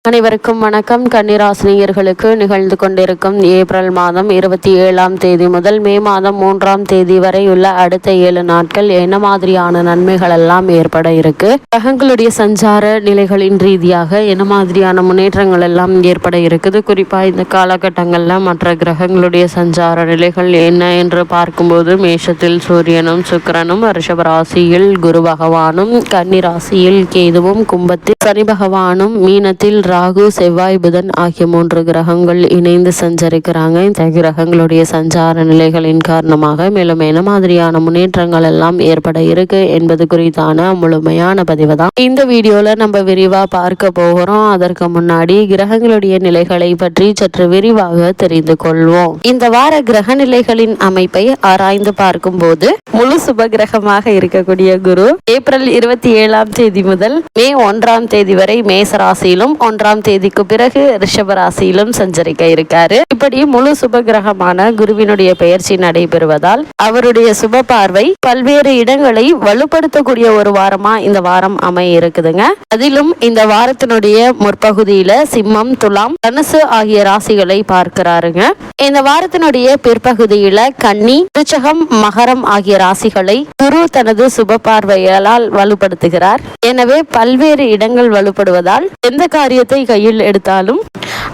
அனைவருக்கும் வணக்கம். கன்னிராசினியர்களுக்கு நிகழ்ந்து கொண்டிருக்கும் ஏப்ரல் மாதம் 27ஆம் தேதி முதல் மே மாதம் 3ஆம் தேதி வரை உள்ள அடுத்த 7 நாட்கள் என்ன மாதிரியான நன்மைகள் எல்லாம் ஏற்பட இருக்கு, கிரகங்களுடைய சஞ்சார நிலைகளின் ரீதியாக என்ன மாதிரியான முன்னேற்றங்கள் எல்லாம் ஏற்பட இருக்குது, குறிப்பா இந்த காலகட்டங்கள்ல மற்ற கிரகங்களுடைய சஞ்சார நிலைகள் என்ன என்று பார்க்கும்போது மேஷத்தில் சூரியனும் சுக்கிரனும், ரிஷபராசியில் குரு பகவானும், கன்னிராசியில் கேதுவும், கும்பத்தில் சனி பகவானும், மீனத்தில் ராகு செவ்வாய் புதன் ஆகிய 3 கிரகங்கள் இணைந்து சஞ்சரிக்கிறாங்க. இந்த கிரகங்களுடைய சஞ்சார நிலைகளின் காரணமாக மேலும் என்ன மாதிரியான முன்னேற்றங்கள் எல்லாம் ஏற்பட இருக்கு என்பது குறித்தான முழுமையான பதிவு தான் இந்த வீடியோல நம்ம விரிவா பார்க்க போகிறோம். அதற்கு முன்னாடி கிரகங்களுடைய நிலைகளை பற்றி சற்று விரிவாக தெரிந்து கொள்வோம். இந்த வார கிரக நிலைகளின் அமைப்பை ஆராய்ந்து பார்க்கும் போது முழு சுப கிரகமாக இருக்கக்கூடிய குரு ஏப்ரல் 27ஆம் தேதி முதல் மே 1ஆம் தேதி வரை மேச ராசியிலும் 1ஆம் தேதிக்கு பிறகு ரிஷப ராசியிலும் சஞ்சரிக்க இருக்காரு. இப்படி முழு சுப கிரகமான குருவினுடைய பெயர்ச்சி நடைபெறுவதால் அவருடைய சுப பார்வை பல்வேறு இடங்களை வலுப்படுத்தக்கூடிய ஒரு வாரமா இந்த வாரம் அமைய இருக்குதுங்க. அதிலும் இந்த வாரத்தினுடைய முற்பகுதியில சிம்மம், துலாம், தனுசு ஆகிய ராசிகளை பார்க்கிறாருங்க. இந்த வாரத்தினுடைய பிற்பகுதியில கன்னி, விருச்சகம், மகரம் ஆகிய ராசிகளை குரு தனது சுப பார்வையால் வலுப்படுத்துகிறார். எனவே பல்வேறு இடங்கள் வலுப்படுவதால் எந்த காரியத்தை கையில் எடுத்தாலும்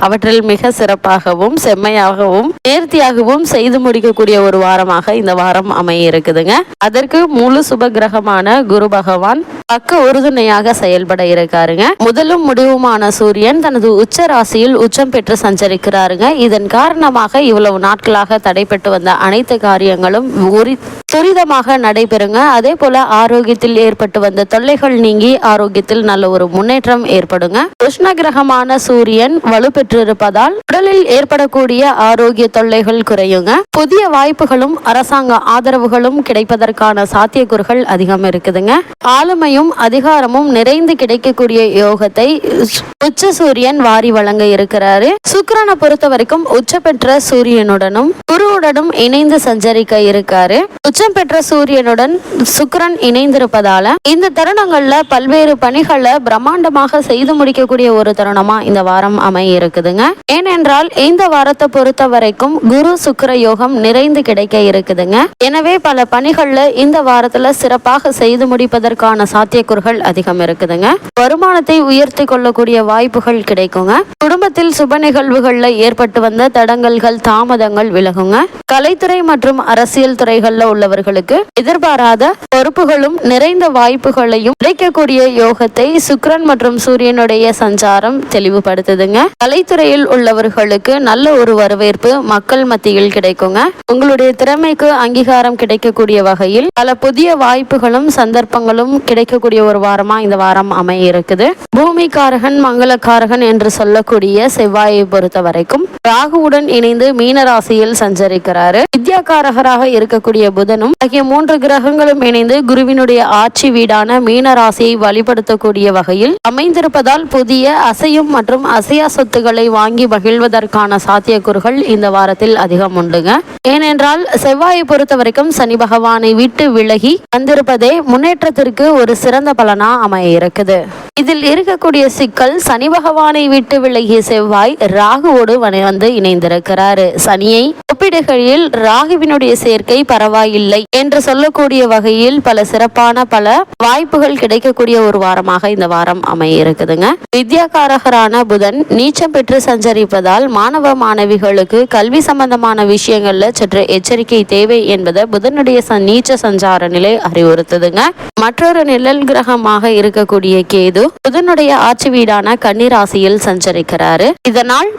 அவற்றில் மிக சிறப்பாகவும் செம்மையாகவும் நேர்த்தியாகவும் செய்து முடிக்கக்கூடிய ஒரு வாரமாக இந்த வாரம் அமைய இருக்குதுங்க. அதற்கு முழு சுப கிரகமான குரு பகவான் பக்க உறுதுணையாக செயல்பட இருக்காருங்க. முதலும் முடிவுமான சூரியன் தனது உச்ச ராசியில் உச்சம் பெற்று சஞ்சரிக்கிறாருங்க. இதன் காரணமாக இவ்வளவு நாட்களாக தடைபட்டு வந்த அனைத்து காரியங்களும் துரிதமாக நடைபெறுங்க. அதே போல ஆரோக்கியத்தில் ஏற்பட்டு வந்த தொல்லைகள் நீங்கி ஆரோக்கியத்தில் நல்ல ஒரு முன்னேற்றம் ஏற்படுங்க. உஷ்ண கிரகமான சூரியன் வலுப்பெற்றிருப்பதால் உடலில் ஏற்படக்கூடிய ஆரோக்கிய தொல்லைகள் குறையுங்க. புதிய வாய்ப்புகளும் அரசாங்க ஆதரவுகளும் கிடைப்பதற்கான சாத்தியக்கூறுகள் அதிகம் இருக்குதுங்க. ஆளுமையும் அதிகாரமும் நிறைந்து கிடைக்கக்கூடிய யோகத்தை உச்ச சூரியன் வாரி வழங்க இருக்கிறாரு. சுக்கிரனை பொறுத்த வரைக்கும் உச்ச பெற்ற சூரியனுடனும் குருவுடனும் இணைந்து சஞ்சரிக்க இருக்காரு. உச்சம் பெற்ற சூரியனுடன் சுக்கிரன் இணைந்திருப்பதால இந்த தருணங்கள்ல பல்வேறு பணிகளை பிரம்மாண்டமாக செய்து முடிக்கக்கூடிய ஒரு தருணமா இந்த வாரம் அமைய இருக்குதுங்க. ஏனென்றால் இந்த வாரத்தை பொறுத்த வரைக்கும் குரு சுக்கிர யோகம் நிறைந்து கிடைக்க இருக்குதுங்க. எனவே பல பணிகள்ல இந்த வாரத்துல சிறப்பாக செய்து முடிப்பதற்கான சாத்தியக்கூறுகள் அதிகம் இருக்குதுங்க. வருமானத்தை உயர்த்தி கொள்ளக்கூடிய வாய்ப்புகள் கிடைக்குங்க. குடும்பத்தில் சுப நிகழ்வுகள்ல ஏற்பட்டு வந்த தடங்கல்கள் தாமதங்கள் விலகுங்க. கலைத்துறை மற்றும் அரசியல் துறைகள்ல உள்ளவர்களுக்கு எதிர்பாராத பொறுப்புகளும் நிறைந்த வாய்ப்புகளையும் கிடைக்கக்கூடிய யோகத்தை சுக்கிரன் மற்றும் சூரியனுடைய சஞ்சாரம் தெளிவுபடுத்துதுங்க. கலைத்துறையில் உள்ளவர்களுக்கு நல்ல ஒரு வரவேற்பு மக்கள் மத்தியில் கிடைக்குங்க. உங்களுடைய திறமைக்கு அங்கீகாரம் கிடைக்கக்கூடிய வகையில் பல புதிய வாய்ப்புகளும் சந்தர்ப்பங்களும் கிடைக்கக்கூடிய ஒரு வாரமா இந்த வாரம் அமைய இருக்குது. பூமிகாரகன் மங்களகாரகன் என்று சொல்லக்கூடிய செவ்வாயை பொறுத்த வரைக்கும் ராகுவுடன் இணைந்து மீன ராசியில் சஞ்சரிக்கிறாரு. வித்யாகாரகராக இருக்கக்கூடிய புதனும் ஆகிய 3 கிரகங்களும் இணைந்து குருவினுடைய ஆட்சி வீடான மீன ராசியை வழிபடுத்தக்கூடிய வகையில் அமைந்திருப்பதால் புதிய அசையும் மற்றும் அசையா சொத்துக்களை வாங்கி மகிழ்வதற்கான சாத்தியக்கூறுகள் இந்த வாரத்தில் அதிகம் உண்டுங்க. ஏனென்றால் செவ்வாயை பொறுத்த வரைக்கும் சனி பகவானை விட்டு விலகி வந்திருப்பதே முன்னேற்றத்திற்கு ஒரு சிறந்த பலனா அமைய இருக்குது. இதில் இருக்கக்கூடிய சிக்கல் சனி பகவானை விட்டு விலகிய செவ்வாய் ராகுவோடு வந்து இணைந்திருக்கிறாரு. சனியை ஒப்பிடுகையில் ராகுவினுடைய சேர்க்கை பரவாயில்லை என்று சொல்லக்கூடிய வகையில் பல சிறப்பான பல வாய்ப்புகள் கிடைக்கக்கூடிய ஒரு வாரமாக இந்த வாரம் அமைய இருக்குதுங்க. வித்யாகாரகரான புதன் நீச்சம் பெற்று சஞ்சரிப்பதால் மாணவ மாணவிகளுக்கு கல்வி சம்பந்தமான விஷயங்கள்ல சற்று எச்சரிக்கை தேவை என்பதை புதனுடைய நீச்ச சஞ்சார நிலை அறிவுறுத்துதுங்க. மற்றொரு நிழல் கிரகமாக இருக்கக்கூடிய கேது புதனுடைய ஆட்சி வீடான கன்னிராசியில் சஞ்சரிக்கிறாரு. இதனால்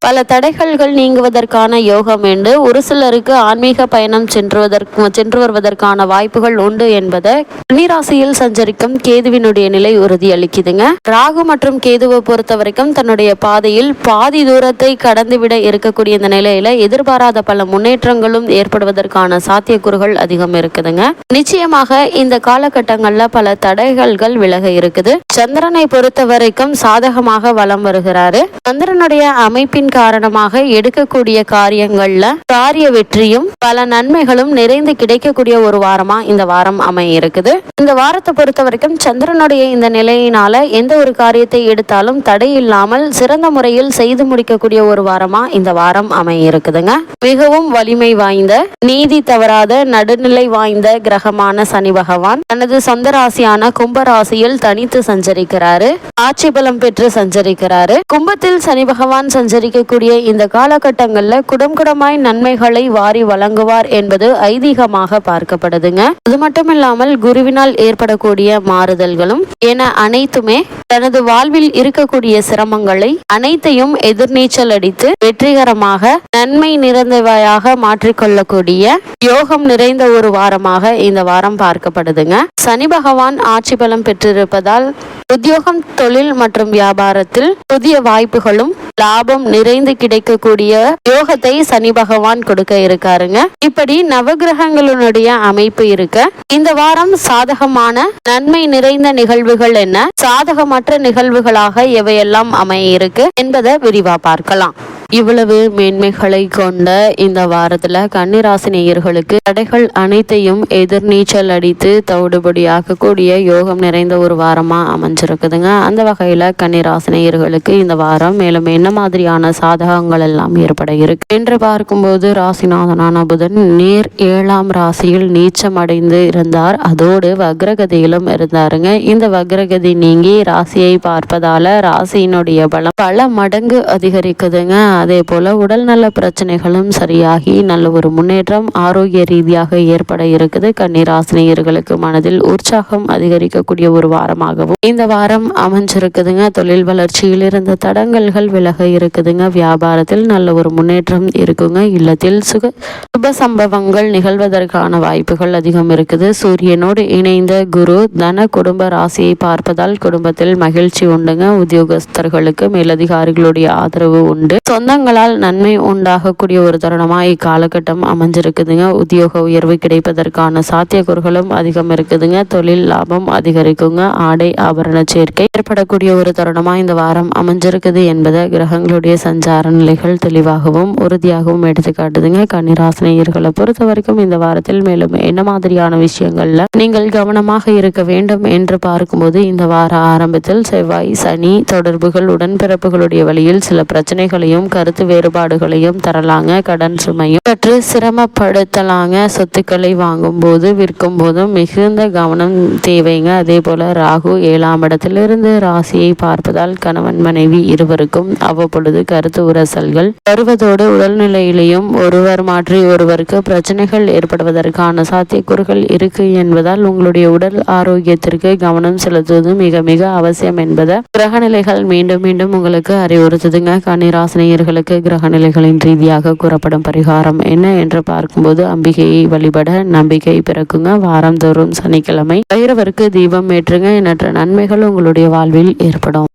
பல தடைகள்கள் நீங்குவதற்கான யோகம் உண்டு. ஒரு சிலருக்கு ஆன்மீக பயணம் சென்று வருவதற்கான வாய்ப்புகள் உண்டு என்பதை கன்னிராசியில் சஞ்சரிக்கும் கேதுவினுடைய நிலை உறுதியளிக்குதுங்க. ராகு மற்றும் கேதுவை பொறுத்த வரைக்கும் தன்னுடைய பாதையில் பாதி தூரத்தை கடந்துவிட இருக்கக்கூடிய இந்த நிலையில எதிர்பாராத பல முன்னேற்றங்களும் ஏற்படுவதற்கான சாத்தியக்கூறுகள் அதிகம் இருக்குதுங்க. நிச்சயமாக இந்த காலகட்டங்கள்ல பல தடைகள்கள் விலக இருக்குது. சந்திரனை பொறுத்த வரைக்கும் சாதகமாக வலம் வருகிறாரு. சந்திரனுடைய அமைப்பின் காரணமாக எடுக்கக்கூடிய காரியங்கள்ல காரிய வெற்றியும் பல நன்மைகளும் நிறைந்து கிடைக்கக்கூடிய ஒரு வாரமா இந்த வாரம் அமைய இருக்குது. இந்த வாரத்தை பொறுத்த வரைக்கும் சந்திரனுடைய இந்த நிலையினால எந்த ஒரு காரியத்தை எடுத்தாலும் தடை இல்லாமல் சிறந்த முறையில் செய்து முடிக்கக்கூடிய ஒரு வாரமா இந்த வாரம் அமைய இருக்குதுங்க. மிகவும் வலிமை வாய்ந்த, நீதி தவறாத, நடுநிலை வாய்ந்த கிரகமான சனி பகவான் தனது சொந்த ராசியான கும்ப ராசியில் தனித்து சஞ்சரிக்கிறாரு. ஆட்சி பலம் பெற்று சஞ்சரிக்கிறாரு. கும்பத்தில் சனி பகவான் சஞ்சரிக்கக்கூடிய இந்த காலகட்டங்கள்ல குடம்குடமாய் நன்மைகளை வாரி வழங்குவார் என்பது ஐதீகமாக பார்க்கப்படுதுங்க. அது மட்டும் இல்லாமல் குருவினால் ஏற்படக்கூடிய மாறுதல்களும் என அனைத்துமே தனது வாழ்வில் இருக்கக்கூடிய சிரமங்களை அனைத்தையும் எதிர்நீச்சல் அடித்து வெற்றிகரமாக நன்மை நிறைந்தவையாக மாற்றிக்கொள்ளக்கூடிய யோகம் நிறைந்த ஒரு வாரமாக இந்த வாரம் பார்க்கப்படுதுங்க. சனி பகவான் ஆட்சி பலம் பெற்றிருப்பதால் உத்தியோகம், தொழில் மற்றும் வியாபாரத்தில் புதிய வாய்ப்புகளும் லாபம் நிறைந்து கிடைக்கக்கூடிய யோகத்தை சனி பகவான் கொடுக்க இருக்காருங்க. இப்படி நவகிரகங்களுடைய அமைப்பு இருக்க இந்த வாரம் சாதகமான நன்மை நிறைந்த நிகழ்வுகள் என்ன, சாதகமற்ற நிகழ்வுகளாக எவையெல்லாம் அமைய இருக்கு என்பதை விரிவா பார்க்கலாம். இவ்வளவு மேன்மைகளை கொண்ட இந்த வாரத்துல கன்னிராசி நேயர்களுக்கு தடைகள் அனைத்தையும் எதிர்நீச்சல் அடித்து தவிடுபடியாக்க கூடிய யோகம் நிறைந்த ஒரு வாரமா அமைஞ்சிருக்குதுங்க. அந்த வகையில கன்னிராசி நேயர்களுக்கு இந்த வாரம் மேலும் என்ன மாதிரியான சாதகங்கள் எல்லாம் ஏற்பட இருக்கு என்று பார்க்கும்போது, ராசிநாதனான புதன் நேர் 7ஆம் ராசியில் நீச்சம் அடைந்து இருந்தார். அதோடு வக்ரகதியிலும் இருந்தாருங்க. இந்த வக்ரகதி நீங்கி ராசியை பார்ப்பதால ராசியினுடைய பலம் பல மடங்கு அதிகரிக்குதுங்க. அதே போல உடல் நல பிரச்சனைகளும் சரியாகி நல்ல ஒரு முன்னேற்றம் ஆரோக்கிய ரீதியாக ஏற்பட இருக்குது. கன்னிராசினியர்களுக்கு மனதில் உற்சாகம் அதிகரிக்கக்கூடிய ஒரு வாரமாகவும் இந்த வாரம் அமைஞ்சிருக்குதுங்க. தொழில் வளர்ச்சியில் இருந்த தடங்கல்கள் விலக இருக்குதுங்க. வியாபாரத்தில் நல்ல ஒரு முன்னேற்றம் இருக்குங்க. இல்லத்தில் சுப சம்பவங்கள் நிகழ்வதற்கான வாய்ப்புகள் அதிகம் இருக்குது. சூரியனோடு இணைந்த குரு தன குடும்ப ராசியை பார்ப்பதால் குடும்பத்தில் மகிழ்ச்சி உண்டுங்க. உத்தியோகஸ்தர்களுக்கு மேலதிகாரிகளுடைய ஆதரவு உண்டு. சொந்தங்களால் நன்மை உண்டாகக்கூடிய ஒரு தருணமா இக்காலகட்டம் அமைஞ்சிருக்குதுங்க. உத்தியோக உயர்வு கிடைப்பதற்கான சாத்தியக்கூறுகளும் அதிகம் இருக்குதுங்க. தொழில் லாபம் அதிகரிக்குங்க. ஆடை ஆபரண சேர்க்கை ஏற்படக்கூடிய ஒரு தருணமா இந்த வாரம் அமைஞ்சிருக்குது என்பதை கிரகங்களுடைய சஞ்சார நிலைகள் தெளிவாகவும் உறுதியாகவும் எடுத்து காட்டுதுங்க. கன்னிராசினியர்களை பொறுத்த வரைக்கும் இந்த வாரத்தில் மேலும் என்ன மாதிரியான விஷயங்கள்ல நீங்கள் கவனமாக இருக்க வேண்டும் என்று பார்க்கும்போது, இந்த வார ஆரம்பத்தில் செவ்வாய் சனி தொடர்புகள் உடன்பிறப்புகளுடைய வழியில் சில பிரச்சனைகளையும் கருத்து வேறுபாடுகளையும் தரலாங்க. கடன் சுமையும் சற்று சிரமப்படுத்தலாங்க. சொத்துக்களை வாங்கும் போது விற்கும் போதும் மிகுந்த கவனம் தேவைங்க. அதே போல ராகு 7ஆம் இடத்திலிருந்து ராசியை பார்ப்பதால் கணவன் மனைவி இருவருக்கும் அவ்வப்பொழுது கருத்து உரசல்கள் வருவதோடு உடல்நிலையிலையும் ஒருவர் மாற்றி ஒருவருக்கு பிரச்சனைகள் ஏற்படுவதற்கான சாத்தியக்கூறுகள் இருக்கு என்பதால் உங்களுடைய உடல் ஆரோக்கியத்திற்கு கவனம் செலுத்துவது மிக மிக அவசியம் என்பதை கிரகநிலைகள் மீண்டும் மீண்டும் உங்களுக்கு அறிவுறுத்துதுங்க. கன்னிராசினியர்களுக்கு கிரகநிலைகளின் ரீதியாக கூறப்படும் பரிகாரம் என்ன என்று பார்க்கும்போது, அம்பிகையை வழிபட நம்பிக்கை பிறக்குங்க. வாரந்தோறும் சனிக்கிழமை பைரவருக்கு தீபம் ஏற்றுங்க. எண்ணற்ற நன்மைகள் உங்களுடைய வாழ்வில் ஏற்படும்.